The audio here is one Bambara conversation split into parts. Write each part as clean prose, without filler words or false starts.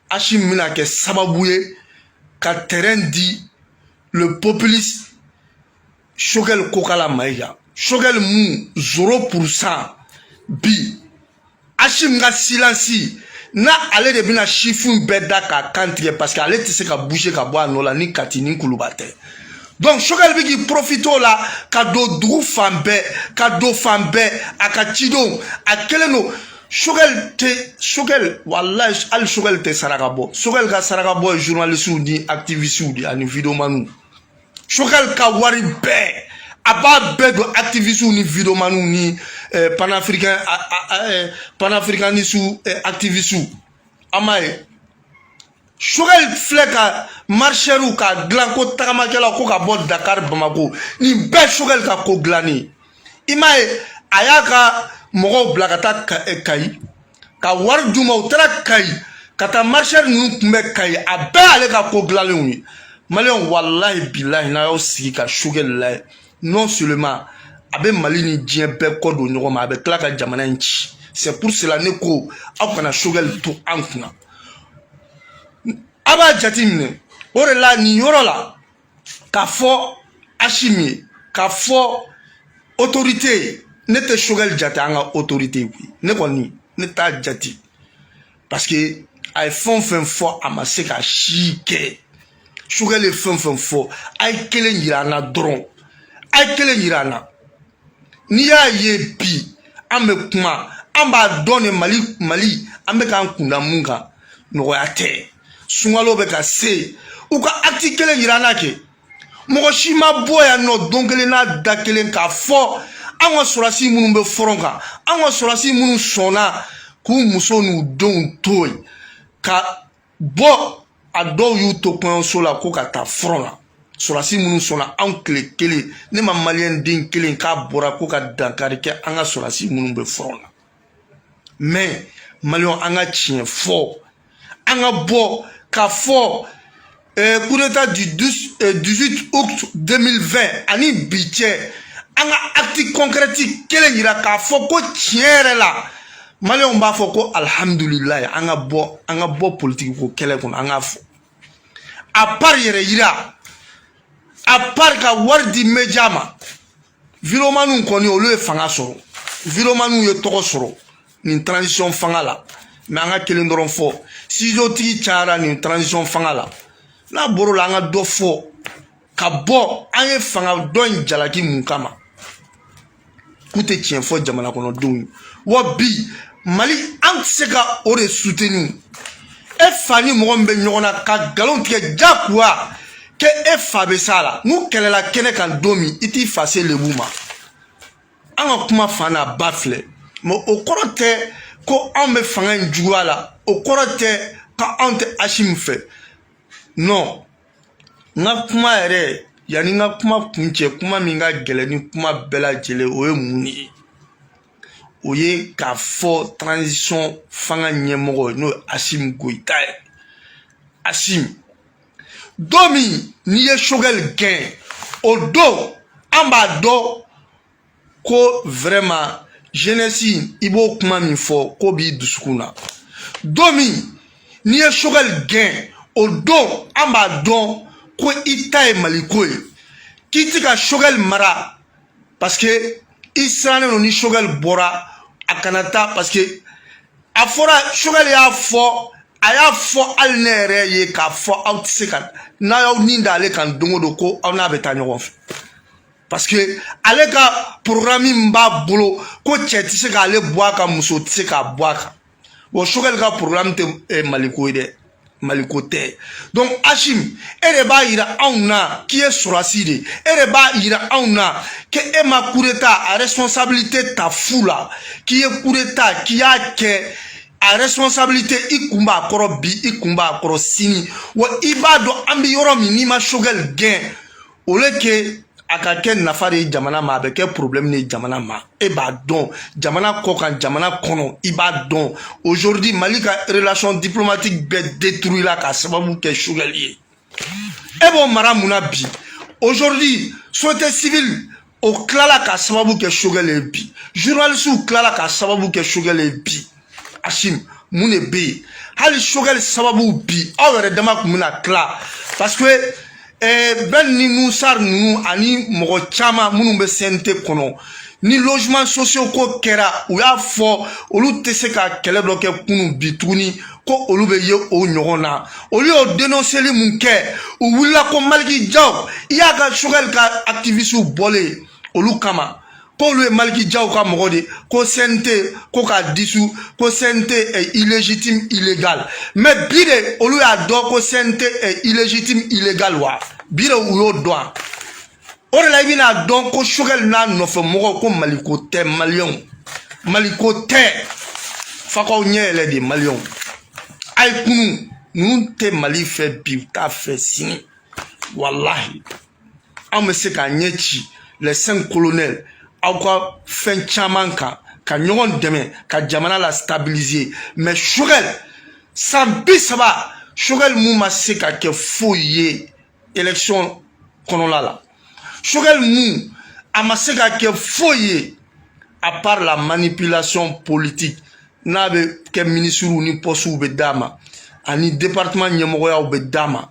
Hachim mina ke sababouye ka terrain di le populiste Choguel Kokala Maïga. Choguel mou 0% bi. Hachim nga silence na ale de bina chifun beda ka kantriye parce que ale tise ka bouger ka boa nola ni katini kulubate. Donc Choguel bi ki profito la ka do dou fambe ka do fambe aka chidon akeleno Choguel wallahi al Choguel te sarakabo. Choguel ka sarakabo journaliste ou ni activiste ou ani vidéo manu. Choguel ka wari be aba be do activiste ou ni vidéo manu ni panafricaniste ou activiste ou amaye Choguel fleka marcheru ka glan ko tagamakela ko ka bod Dakar Bamako ni be Choguel ka ko glani imaye ayaka mogo blakata kai ka war duma utara kai kata marcher nu kumbe kai abe ale ka ko glani Malion wallahi billahi na yo sigi ka Choguel la non seulement abe Mali ni dien be ko do nyogo ma abe klaka jamana nchi c'est pour cela ne ko akana Choguel to ankuna aba jatimne ore la ni yoro la ka fo Hachimi ka fo autorité ne te Choguel jati anga autorité oui ne koni ne ta jati parce que ay fon fo amase ka chike Choguel e fon fo ay kelen yirana dron ay kelen yirana ni ya ye bi ambe kuma amba donne Mali ambe kan kunda munga no yate sungalo be ka se u ka acti kelen yirana ke mo shima boya no dongele na dakelen ka fo anwa sorasi munu be foronka anwa sorasi munu sona ku muso nu don toy ka bo ado yu to kon sola ko ka ta frona sorasi munu sona an kele ne ma malien din kelen ka bora ko ka dankari ke anga sorasi munu be frona mais malion anga chien fo anga bo ka fo coup d'état du 18 août 2020 ani biche anga acte concrétique kelen yira ka fo ko tiere la Malion ba fo ko alhamdulillah anga bo politique ko kele kon anga fo a part yere yira a part ka wardi mejama viromanu koni o le fanga soro viromanu ye toko soro ni transition fanga la mais anga kelen doron fo si joti chara ni transition fanga la na boro la anga do fo ka bo anye fanga don jalaki mun kama kute tien fo jamana kono dun wo bi Mali an seka ore soutenir e fani mo gombe nyona ka galon tie jakwa ke e fa be sala nu kelela kene kan domi iti fase le buma an kuma fana bafle mo okorote ko an be fanga njuala okorote ka ante Hachim fe non na kuma ere yani nga kuma kunche kuma minga geleni kuma bela jele oye muni oye ka fo transition fanga nyemogo no Hachim Goïta Hachim domi ni ye Choguel gain odo amba do ko vraiment jeunesse ibo kuma min fo ko bi dusukuna domi ni ye Choguel gain odo amba don ko itaye malikoye kiti ka Choguel mara parce que Israël no ni Choguel bora akanata parce que afora Choguel ya fo aya fo alnere ye ka fo outseka na yo ninda ale kan dongo do ko ona beta nyogon parce que ale ka programme mba bolo ko cheti se ka ale boaka muso tse ka boaka bo Choguel ka programme te malikoye de malikote donc Hachim ere ba ira auna qui est soraside ere ba ira auna que e ma coup d'état a responsabilité ta foula qui est coup d'état qui a que a responsabilité ikumba akoro bi ikumba akoro sini wa ibado ambi yoro mi ma Choguel gain oleke akake nafari jamana ma be ke problème ni jamana ma e ba don jamana ko kan jamana kono iba don aujourd'hui Mali ka relation diplomatique be détruit la ka sababu ke Choguel ye e bon mara muna bi aujourd'hui société civile o klala ka sababu ke Choguel e bi journaliste o klala ka sababu ke Choguel e bi Hachim mune be hali Choguel sababu bi aw yɛrɛ dama kun bɛna tila parce que Ben ni Musar ninnu ani mɔgɔ caman minnu bɛ CNT kɔnɔ ni logement sociaux ko kɛra u y'a fɔ olu tɛ se ka kɛlɛ dɔ kɛ kunun bi tuguni ko olu bɛ ye o ɲɔgɔn na olu y'o dénonceli mun kɛ u wulila ko Maliki Diaw i y'a ka Choguel ka activistes bɔlen olu kama ko olu ye Maliki Diaw ka mɔgɔ de ko CNT ko k'a dissous ko CNT est illégitime illégal mais bi de olu y'a dɔn ko CNT est illégitime illégal wa bi de u y'o dɔn o de la i bɛna dɔn ko Choguel n'a nɔfɛ mɔgɔ ko Maliko tɛ maliyɛnw Maliko tɛ f'a k'aw ɲɛ yɛlɛ de maliyɛnw a ye kunu ninnu tɛ Mali fɛ bi u t'a fɛ sini walahi an bɛ se k'a ɲɛ ci les 5 colonels aw ka fɛn caman kan ka ɲɔgɔn dɛmɛ ka jamana la stabiliser mais Choguel san 30 Choguel mun ma se ka kɛ foyi ye élection kɔnɔla la Choguel mun a ma se ka kɛ foyi ye à part la manipulation politique n'a bɛ kɛ ministres ni postes bɛ d'a ma ani département ɲɛmɔgɔyaw bɛ d'a ma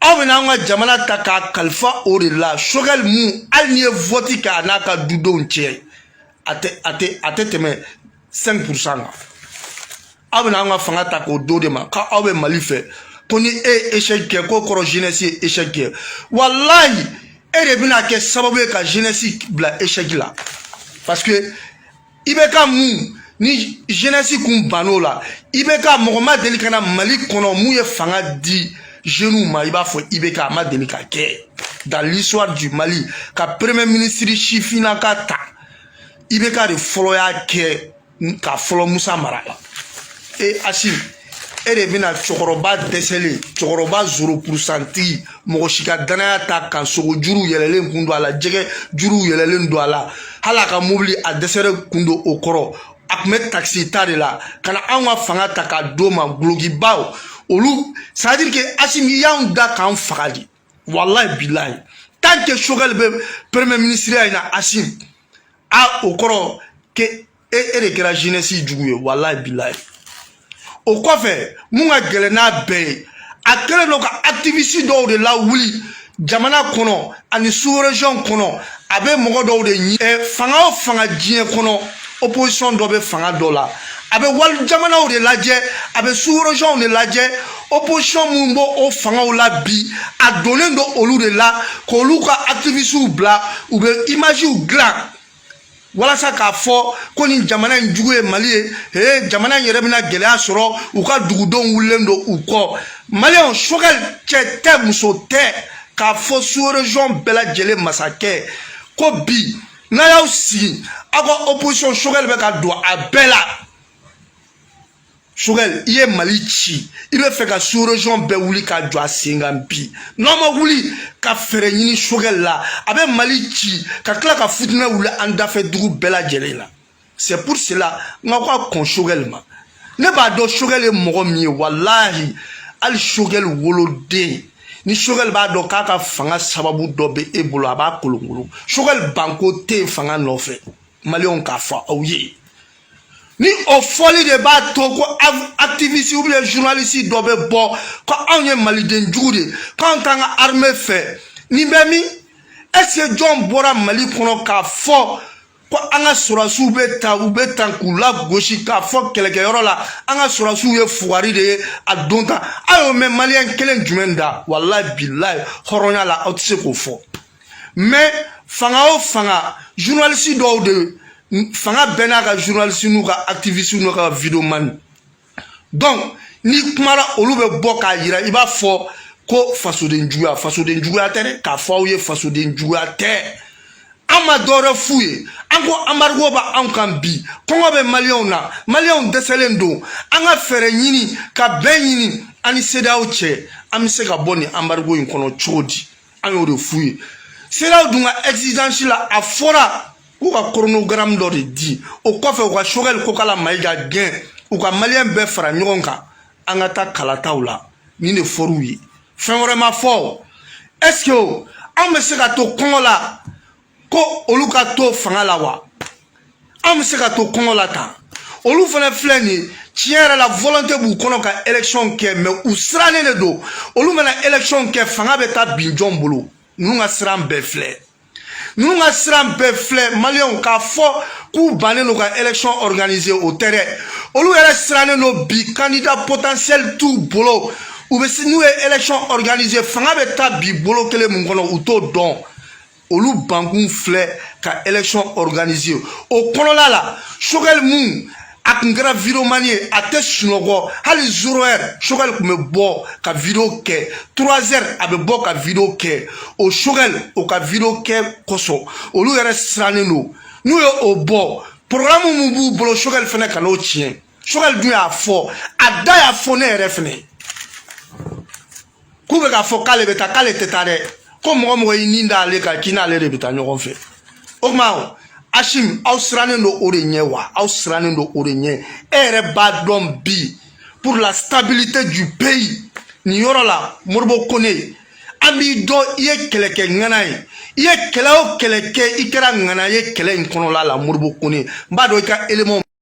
aw bɛna an ka jamana ta k'a kalifa o de la Choguel mun hali n'i ye vote kɛ a n'a ka dudenw cɛ a tɛ tɛmɛ 5% kan aw bɛna an ka fanga ta k'o do de ma k'aw bɛ Mali fɛ ko ni e ye échec kɛ ko kɔrɔ jeunesse ye échec kɛ walahi e de bɛna kɛ sababu ye ka jeunesse bila échec la parce que i bɛ ka mun ni jeunesse kun bann'o la i bɛ ka mɔgɔ ma deli ka na Mali kɔnɔ mun ye fanga di jeunes ma i b'a fɔ i bɛ ka a ma deli ka kɛ dans l'histoire du Mali ka premier ministre sifinnaka ta i bɛ ka de fɔlɔ y'a kɛ ka fɔlɔ Musa mara la Asim e de bɛna cɛkɔrɔba dɛsɛlen cɛkɔrɔba 0% tigi mɔgɔ si ka danaya ta kan sogo juru yɛlɛlen kun don a la jɛgɛ juru yɛlɛlen don a la hali a ka mobili a dɛsɛlen kun don o kɔrɔ a tun bɛ taxi ta de la ka na anw ka fanga ta k'a d'o ma gulokibaw olu ça veut dire que Asim i y'anw da k'an faga de walahi bilahi tant que Choguel bɛ premier ministre ya in na Asim o kɔrɔ que e de kɛra jeunesse jugu ye walahi bilahi o kɔfɛ mun ka gɛlɛn n'a bɛɛ ye a kɛlen don ka activiste dɔw de lawuli jamana kɔnɔ ani sous-région kɔnɔ a bɛ mɔgɔ dɔw de ɲini fanga o fanga diɲɛ kɔnɔ opposition dɔ bɛ fanga dɔ la a bɛ wali jamanaw de lajɛ a bɛ sous-région de lajɛ opposition mun b'o o fangaw la bi a donnen don olu de la k'olu ka activistes bila u bɛ images dilan walasa k'a fɔ ko ni jamana in jugu ye Mali ye jamana in yɛrɛ bɛna gɛlɛya sɔrɔ u ka dugudenw wulilen don u kɔ maliyɛnw Choguel cɛ tɛ muso tɛ k'a fɔ sous-région bɛɛ lajɛlen masakɛ ko bi n'a y'aw sigi aw ka opposition Choguel bɛ ka don a bɛɛ la Choguel i ye Mali ci i bɛ fɛ ka sous-région bɛɛ wuli ka jɔ a sen kan bi n'aw ma wuli ka fɛɛrɛ ɲini Choguel la a bɛ Mali ci ka tila ka fitinɛ wuli an dafɛ dugu bɛɛ lajɛlen la c'est pour cela n ka kɔn Choguel ma ne b'a dɔn Choguel ye mɔgɔ min ye walahi hali Choguel woloden ni Choguel b'a dɔn k'a ka fanga sababu dɔ bɛ e bolo a b'a kolonkolon Choguel banko tɛ fanga nɔfɛ maliyɛnw k'a fɔ aw ye ni o fɔli de b'a to ko activiste ou bien journaliste dɔ bɛ bɔ ko anw ye maliden jugu de k'anw t'an ka armée fɛ nin bɛ min est-ce que jɔn bɔra Mali kɔnɔ k'a fɔ ko an ka sɔrɔdasiw bɛ ta u bɛ tan k'u lagosi k'a fɔ kɛlɛkɛyɔrɔ la an ka sɔrɔdasiw ye fugari de ye a don ta a y'o mɛn maliyɛn kelen jumɛn da walahi bilahi hɔrɔnya la aw tɛ se k'o fɔ mais fanga o fanga journaliste dɔw de fanga bɛɛ n'a ka journaliste n'u ka activiste n'u ka videoman donc ni kumara olu bɛ bɔ k'a yira i b'a fɔ ko fasoden juguya tɛ dɛ k'a fɔ aw ye fasoden juguya tɛ an ma dɔwɛrɛ f'u ye an ko embargo b'anw kan bi kɔngɔ bɛ maliyɛnw na maliyɛnw dɛsɛlen don an ka fɛɛrɛ ɲini ka bɛn ɲini an ni CEDEAO cɛ an bɛ se ka bɔ nin embargo in kɔnɔ cogo di an y'o de f'u ye CEDEAO dun ka exigence la a fɔra k'u ka chronogramme dɔ de di o kɔfɛ u ka Choguel ko k'ala Mayiga gɛn u ka maliyɛn bɛɛ fara ɲɔgɔn kan an ka taa kalataw la nin de fɔr'u ye fɛn wɛrɛ ma fɔ est-ce que an bɛ se ka to kɔngɔ la ko olu ka to fanga la wa an bɛ se ka to kɔngɔ la tan olu fana filɛ nin ye tiɲɛ la volonté b'u kɔnɔ ka élection kɛ mais u sirannen de don olu mana élection kɛ fanga bɛ taa bin jɔn bolo ninnu ka siran bɛɛ filɛ ninnu ka siran bɛɛ filɛ maliyɛnw k'a fɔ k'u bannen don ka élection organiser o tɛ dɛ olu yɛrɛ sirannen don bi candidat potentiel t'u bolo u bɛ n'u ye élection organiser fanga bɛ taa bi bolo kelen mun kɔnɔ u t'o dɔn olu bankun filɛ ka élection organiser o kɔnɔla la Choguel mun a kun kɛra vidéoman ye a tɛ sunɔgɔ hali 0 heure Choguel kun bɛ bɔ ka vidéo kɛ 3 heures a bɛ bɔ ka vidéo kɛ o Choguel o ka vidéo kɛ kosɔn olu yɛrɛ sirannen don n'u ye o bɔ programme mun b'u bolo Choguel fɛnɛ ka n'o tiɲɛ Choguel dun y'a fɔ a da y'a fɔ ne yɛrɛ fɛnɛ k'u bɛ k'a fɔ k'ale bɛ taa k'ale tɛ taa dɛ ko mɔgɔ mɔgɔ y'i nin d'ale kan k'i n'ale de bɛ taa ɲɔgɔn fɛ o tuma Hachim aw sirannen don o de ɲɛ wa aw sirannen don o de ɲɛ e yɛrɛ b'a dɔn bi pour la stabilité du pays nin yɔrɔ la Modibo Kone an b'i dɔn i ye kɛlɛkɛ ŋana ye i ye kɛlɛ o kɛlɛ kɛ i kɛra ŋana ye kɛlɛ in kɔnɔla la Modibo Kone n b'a dɔn i ka élément